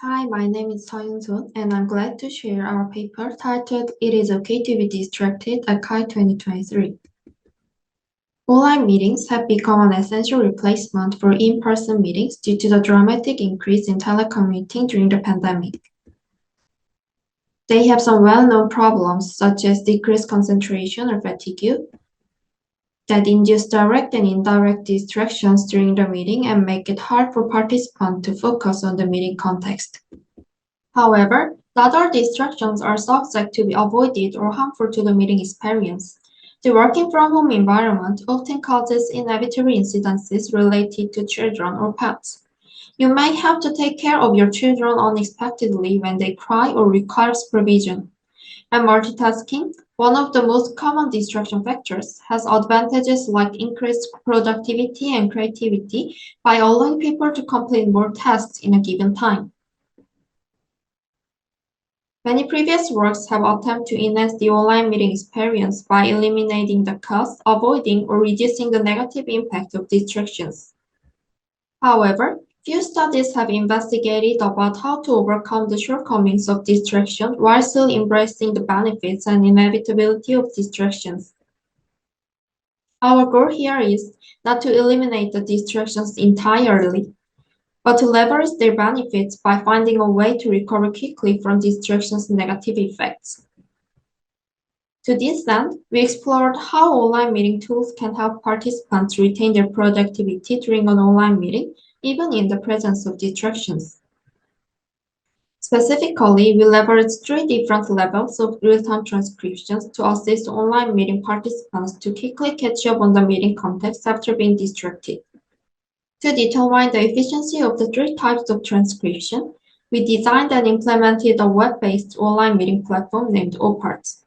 Hi, my name is Seoyun, and I'm glad to share our paper titled It is Okay to be Distracted at CHI 2023. Online meetings have become an essential replacement for in-person meetings due to the dramatic increase in telecommuting during the pandemic. They have some well-known problems such as decreased concentration or fatigue that induce direct and indirect distractions during the meeting and make it hard for participants to focus on the meeting context. However, the other distractions are subject to be avoided or harmful to the meeting experience. The working from home environment often causes inevitable incidences related to children or pets. You may have to take care of your children unexpectedly when they cry or require supervision. And multitasking, one of the most common distraction factors, has advantages like increased productivity and creativity by allowing people to complete more tasks in a given time. Many previous works have attempted to enhance the online meeting experience by eliminating the cost, avoiding, or reducing the negative impact of distractions. However, few studies have investigated about how to overcome the shortcomings of distraction while still embracing the benefits and inevitability of distractions. Our goal here is not to eliminate the distractions entirely, but to leverage their benefits by finding a way to recover quickly from distractions' negative effects. To this end, we explored how online meeting tools can help participants retain their productivity during an online meeting, even in the presence of distractions. Specifically, we leveraged three different levels of real-time transcriptions to assist online meeting participants to quickly catch up on the meeting context after being distracted. To determine the efficiency of the three types of transcription, we designed and implemented a web-based online meeting platform named OPARTS.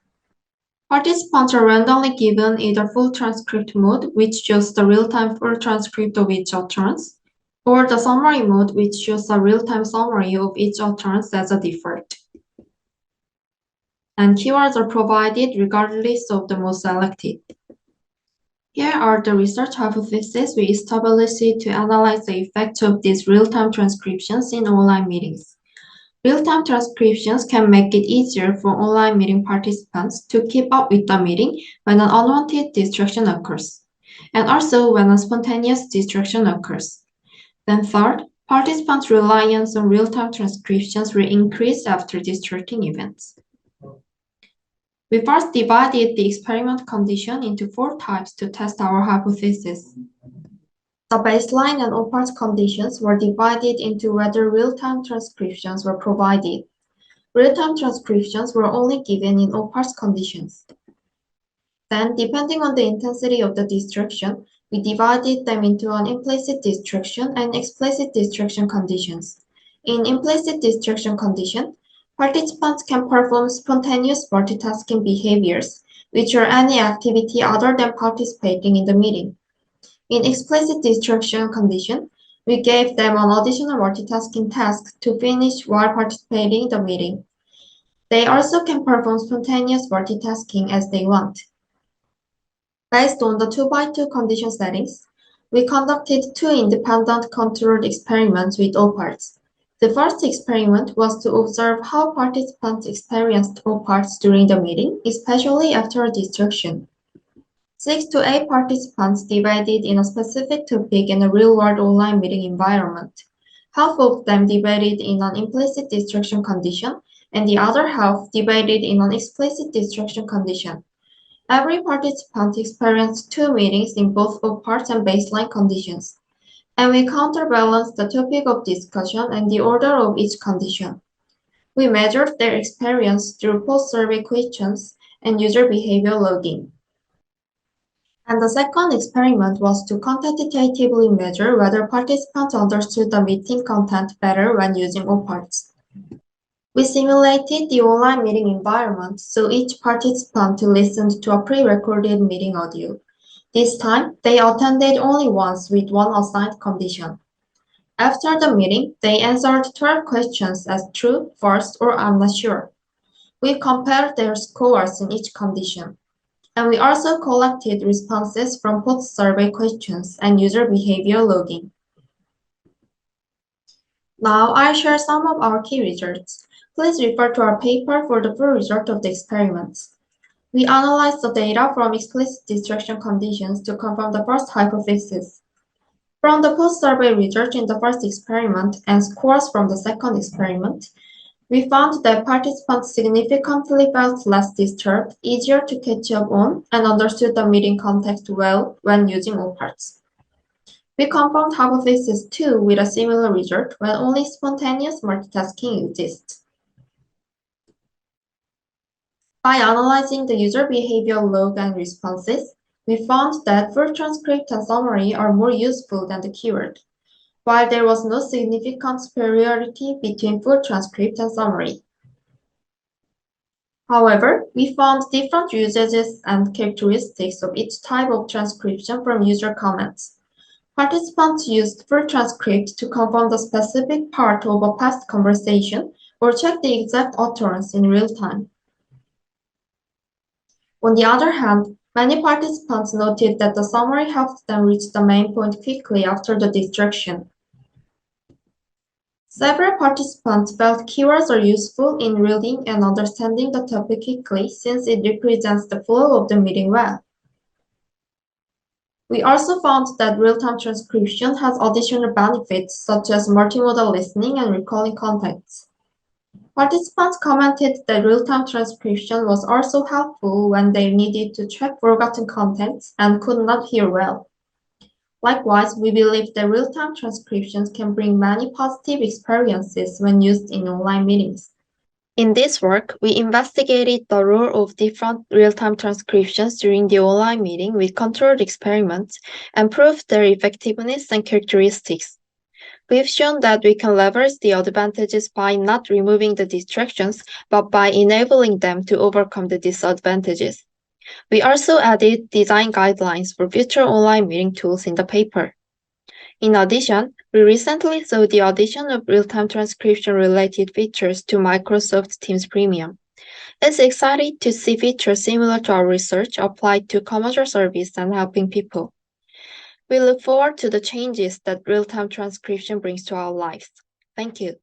Participants are randomly given either full transcript mode, which shows the real-time full transcript of each utterance, or the summary mode, which shows a real-time summary of each utterance as a default. And keywords are provided regardless of the mode selected. Here are the research hypotheses we established to analyze the effects of these real-time transcriptions in online meetings. Real-time transcriptions can make it easier for online meeting participants to keep up with the meeting when an unwanted distraction occurs, and also when a spontaneous distraction occurs. Then third, participants' reliance on real-time transcriptions will increase after distracting events. We first divided the experiment condition into four types to test our hypothesis. The baseline and OPARTS conditions were divided into whether real-time transcriptions were provided. Real-time transcriptions were only given in OPARTS conditions. Then, depending on the intensity of the distraction, we divided them into an implicit distraction and explicit distraction conditions. In implicit distraction condition, participants can perform spontaneous multitasking behaviors, which are any activity other than participating in the meeting. In explicit distraction condition, we gave them an additional multitasking task to finish while participating in the meeting. They also can perform spontaneous multitasking as they want. Based on the 2x2 condition settings, we conducted two independent controlled experiments with OPARTS. The first experiment was to observe how participants experienced OPARTS during the meeting, especially after a distraction. 6 to 8 participants divided in a specific topic in a real-world online meeting environment. Half of them divided in an implicit distraction condition, and the other half divided in an explicit distraction condition. Every participant experienced two meetings in both OPARTS and baseline conditions, and we counterbalanced the topic of discussion and the order of each condition. We measured their experience through post-survey questions and user behavior logging. And the second experiment was to quantitatively measure whether participants understood the meeting content better when using OPARTS. We simulated the online meeting environment so each participant listened to a pre-recorded meeting audio. This time, they attended only once with one assigned condition. After the meeting, they answered 12 questions as true, false, or I'm not sure. We compared their scores in each condition. And we also collected responses from post-survey questions and user behavior logging. Now I'll share some of our key results. Please refer to our paper for the full result of the experiments. We analyzed the data from explicit distraction conditions to confirm the first hypothesis. From the post-survey results in the first experiment and scores from the second experiment, we found that participants significantly felt less disturbed, easier to catch up on, and understood the meeting context well when using OPARTS. We confirmed hypothesis 2 with a similar result when only spontaneous multitasking exists. By analyzing the user behavior log and responses, we found that full transcript and summary are more useful than the keyword, while there was no significant superiority between full transcript and summary. However, we found different usages and characteristics of each type of transcription from user comments. Participants used full transcript to confirm the specific part of a past conversation or check the exact utterance in real time. On the other hand, many participants noted that the summary helped them reach the main point quickly after the distraction. Several participants felt keywords are useful in reading and understanding the topic quickly since it represents the flow of the meeting well. We also found that real-time transcription has additional benefits such as multimodal listening and recalling contexts. Participants commented that real-time transcription was also helpful when they needed to check forgotten contents and could not hear well. Likewise, we believe that real-time transcriptions can bring many positive experiences when used in online meetings. In this work, we investigated the role of different real-time transcriptions during the online meeting with controlled experiments and proved their effectiveness and characteristics. We've shown that we can leverage the advantages by not removing the distractions, but by enabling them to overcome the disadvantages. We also added design guidelines for future online meeting tools in the paper. In addition, we recently saw the addition of real-time transcription-related features to Microsoft Teams Premium. It's exciting to see features similar to our research applied to commercial service and helping people. We look forward to the changes that real-time transcription brings to our lives. Thank you.